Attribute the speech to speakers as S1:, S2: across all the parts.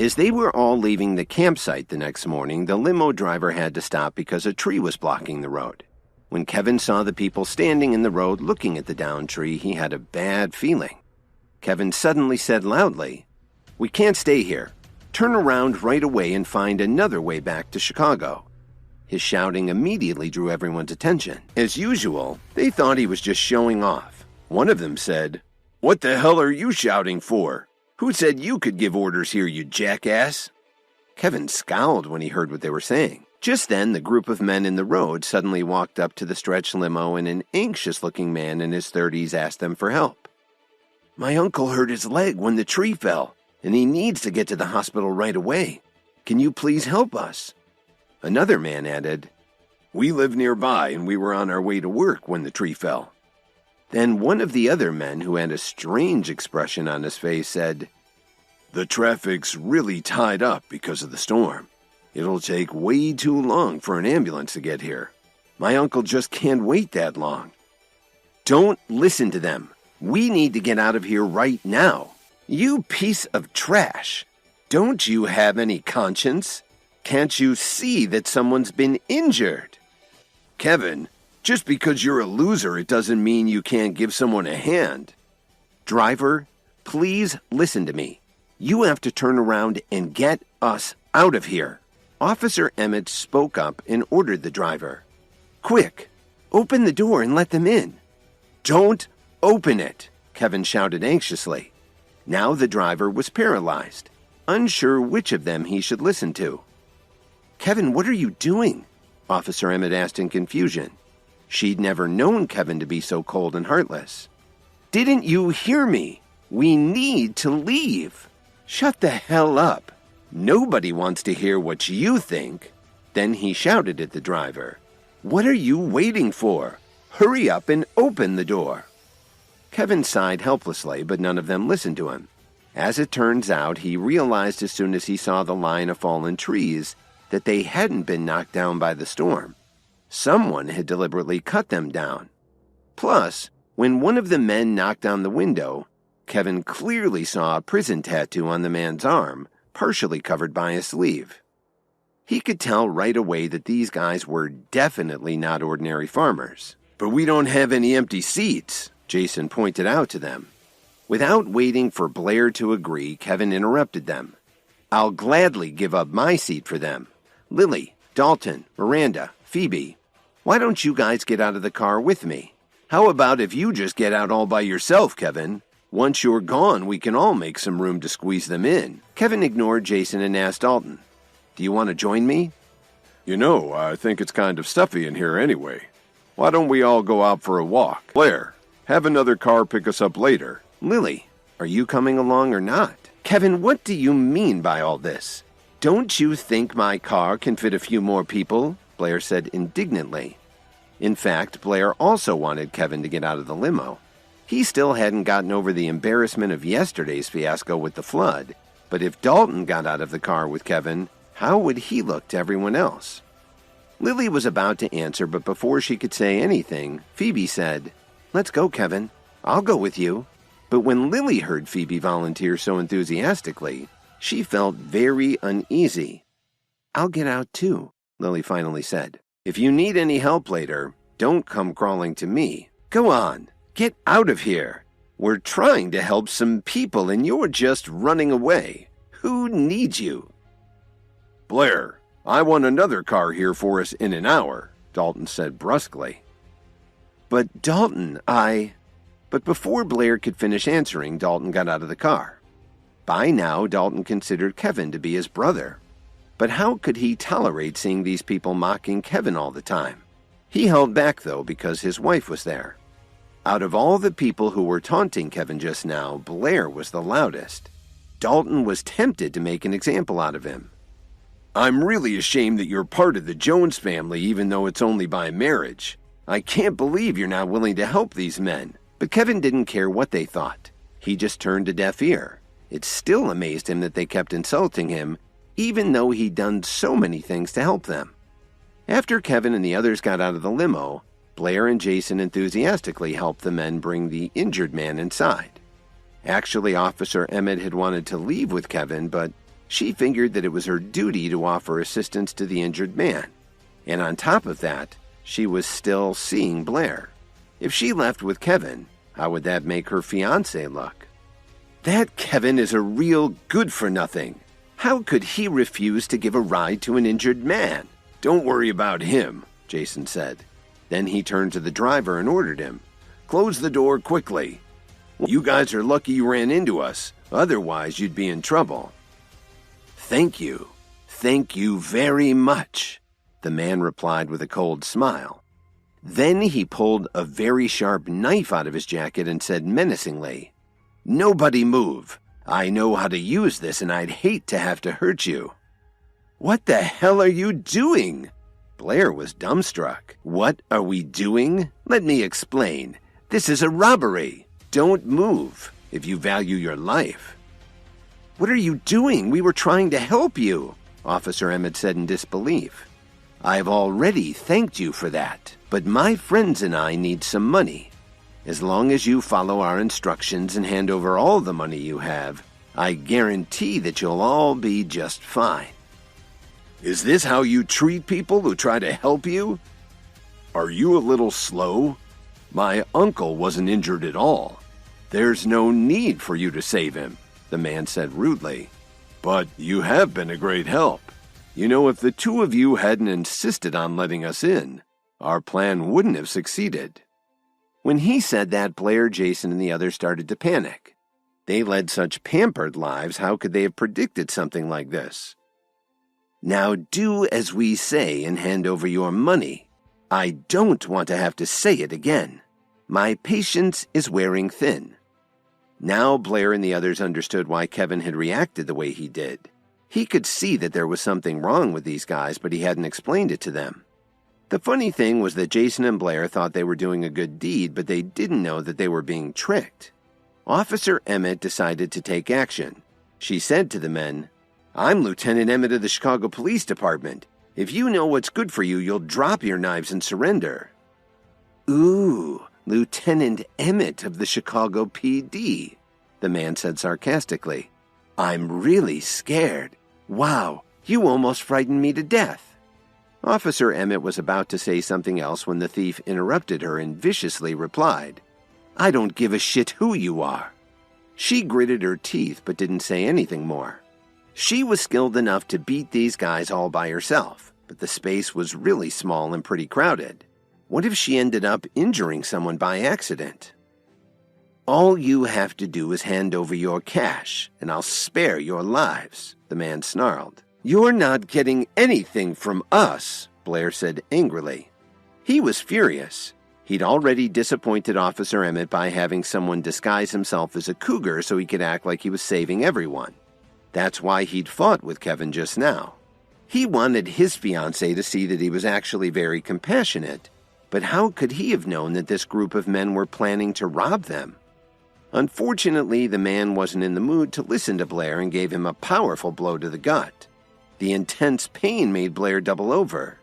S1: As they were all leaving the campsite the next morning, the limo driver had to stop because a tree was blocking the road. When Kevin saw the people standing in the road looking at the downed tree, he had a bad feeling. Kevin suddenly said loudly, "We can't stay here. Turn around right away and find another way back to Chicago." His shouting immediately drew everyone's attention. As usual, they thought he was just showing off. One of them said, "What the hell are you shouting for? Who said you could give orders here, you jackass?" Kevin scowled when he heard what they were saying. Just then, the group of men in the road suddenly walked up to the stretch limo, and an anxious-looking man in his 30s asked them for help. "My uncle hurt his leg when the tree fell, and he needs to get to the hospital right away. Can you please help us?" Another man added, "We live nearby, and we were on our way to work when the tree fell." Then one of the other men, who had a strange expression on his face, said, "The traffic's really tied up because of the storm. It'll take way too long for an ambulance to get here. My uncle just can't wait that long." "Don't listen to them. We need to get out of here right now." "You piece of trash. Don't you have any conscience? Can't you see that someone's been injured?" "Kevin, just because you're a loser, it doesn't mean you can't give someone a hand." "Driver, please listen to me. You have to turn around and get us out of here." Officer Emmett spoke up and ordered the driver, "Quick, open the door and let them in." "Don't open it," Kevin shouted anxiously. Now the driver was paralyzed, unsure which of them he should listen to. "Kevin, what are you doing?" Officer Emmett asked in confusion. She'd never known Kevin to be so cold and heartless. "Didn't you hear me? We need to leave." "Shut the hell up. Nobody wants to hear what you think." Then he shouted at the driver, "What are you waiting for? Hurry up and open the door." Kevin sighed helplessly, but none of them listened to him. As it turns out, he realized as soon as he saw the line of fallen trees that they hadn't been knocked down by the storm. Someone had deliberately cut them down. Plus, when one of the men knocked down the window, Kevin clearly saw a prison tattoo on the man's arm, partially covered by a sleeve. He could tell right away that these guys were definitely not ordinary farmers. "But we don't have any empty seats," Jason pointed out to them. Without waiting for Blair to agree, Kevin interrupted them. "I'll gladly give up my seat for them. Lily, Dalton, Miranda, Phoebe, why don't you guys get out of the car with me? How about if you just get out all by yourself, Kevin? Once you're gone, we can all make some room to squeeze them in." Kevin ignored Jason and asked Dalton, "Do you want to join me?" "You know, I think it's kind of stuffy in here anyway. Why don't we all go out for a walk? Blair, have another car pick us up later." "Lily, are you coming along or not?" "Kevin, what do you mean by all this? Don't you think my car can fit a few more people?" Blair said indignantly. In fact, Blair also wanted Kevin to get out of the limo. He still hadn't gotten over the embarrassment of yesterday's fiasco with the flood, but if Dalton got out of the car with Kevin, how would he look to everyone else? Lily was about to answer, but before she could say anything, Phoebe said, "Let's go, Kevin. I'll go with you." But when Lily heard Phoebe volunteer so enthusiastically, she felt very uneasy. "I'll get out too," Lily finally said. "If you need any help later, don't come crawling to me. Go on, get out of here. We're trying to help some people and you're just running away. Who needs you?" "Blair, I want another car here for us in an hour," Dalton said brusquely. "But Dalton, But before Blair could finish answering, Dalton got out of the car. By now, Dalton considered Kevin to be his brother. But how could he tolerate seeing these people mocking Kevin all the time? He held back, though, because his wife was there. Out of all the people who were taunting Kevin just now, Blair was the loudest. Dalton was tempted to make an example out of him. "I'm really ashamed that you're part of the Jones family, even though it's only by marriage. I can't believe you're not willing to help these men." But Kevin didn't care what they thought. He just turned a deaf ear. It still amazed him that they kept insulting him, even though he'd done so many things to help them. After Kevin and the others got out of the limo, Blair and Jason enthusiastically helped the men bring the injured man inside. Actually, Officer Emmett had wanted to leave with Kevin, but She figured that it was her duty to offer assistance to the injured man. And on top of that, she was still seeing Blair. If she left with Kevin, how would that make her fiancé look? That Kevin is a real good-for-nothing. How could he refuse to give a ride to an injured man? Don't worry about him, Jason said. Then he turned to the driver and ordered him, "Close the door quickly. You guys are lucky you ran into us. Otherwise, you'd be in trouble." "Thank you. Thank you very much," the man replied with a cold smile. Then he pulled a very sharp knife out of his jacket and said menacingly, "Nobody move. I know how to use this and I'd hate to have to hurt you." "What the hell are you doing?" Blair was dumbstruck. "What are we doing? Let me explain. This is a robbery. Don't move if you value your life." "What are you doing? We were trying to help you," Officer Emmett said in disbelief. "I've already thanked you for that, but my friends and I need some money. As long as you follow our instructions and hand over all the money you have, I guarantee that you'll all be just fine." "Is this how you treat people who try to help you? Are you a little slow? My uncle wasn't injured at all. There's no need for you to save him," the man said rudely. "But you have been a great help. You know, if the two of you hadn't insisted on letting us in, our plan wouldn't have succeeded." When he said that, Blair, Jason, and the others started to panic. They led such pampered lives, how could they have predicted something like this? "Now do as we say and hand over your money. I don't want to have to say it again. My patience is wearing thin." Now Blair and the others understood why Kevin had reacted the way he did. He could see that there was something wrong with these guys, but he hadn't explained it to them. The funny thing was that Jason and Blair thought they were doing a good deed, but they didn't know that they were being tricked. Officer Emmett decided to take action. She said to the men, "I'm Lieutenant Emmett of the Chicago Police Department. If you know what's good for you, you'll drop your knives and surrender." "Ooh, Lieutenant Emmett of the Chicago PD," the man said sarcastically. "I'm really scared. Wow, you almost frightened me to death." Officer Emmett was about to say something else when the thief interrupted her and viciously replied, "I don't give a shit who you are." She gritted her teeth but didn't say anything more. She was skilled enough to beat these guys all by herself, but the space was really small and pretty crowded. What if she ended up injuring someone by accident? "All you have to do is hand over your cash, and I'll spare your lives," the man snarled. "You're not getting anything from us," Blair said angrily. He was furious. He'd already disappointed Officer Emmett by having someone disguise himself as a cougar so he could act like he was saving everyone. That's why he'd fought with Kevin just now. He wanted his fiancée to see that he was actually very compassionate, but how could he have known that this group of men were planning to rob them? Unfortunately, the man wasn't in the mood to listen to Blair and gave him a powerful blow to the gut. The intense pain made Blair double over.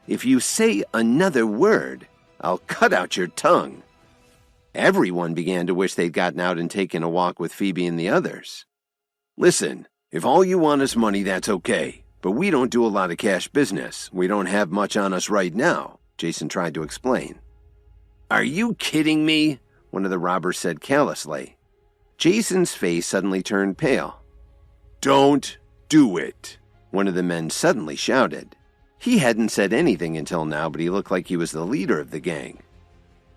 S1: "If you say another word, I'll cut out your tongue." Everyone began to wish they'd gotten out and taken a walk with Phoebe and the others. "Listen, if all you want is money, that's okay. But we don't do a lot of cash business. We don't have much on us right now," Jason tried to explain. "Are you kidding me?" one of the robbers said callously. Jason's face suddenly turned pale. "Don't do it," one of the men suddenly shouted. He hadn't said anything until now, but he looked like he was the leader of the gang.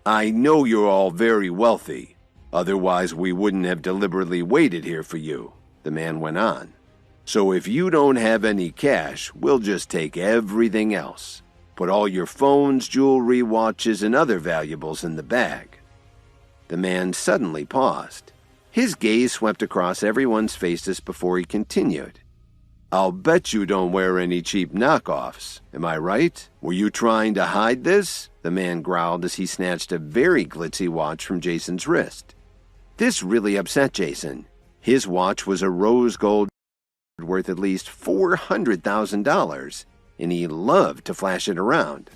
S1: "I know you're all very wealthy. Otherwise, we wouldn't have deliberately waited here for you," the man went on. "So if you don't have any cash, we'll just take everything else. Put all your phones, jewelry, watches, and other valuables in the bag." The man suddenly paused. His gaze swept across everyone's faces before he continued. "I'll bet you don't wear any cheap knockoffs. Am I right? Were you trying to hide this?" the man growled as he snatched a very glitzy watch from Jason's wrist. This really upset Jason. His watch was a rose gold worth at least $400,000, and he loved to flash it around.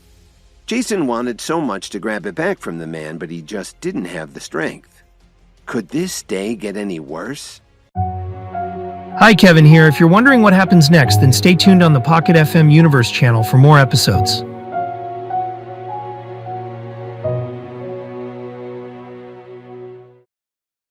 S1: Jason wanted so much to grab it back from the man, but he just didn't have the strength. Could this day get any worse?
S2: Hi, Kevin here. If you're wondering what happens next, then stay tuned on the Pocket FM Universe channel for more episodes.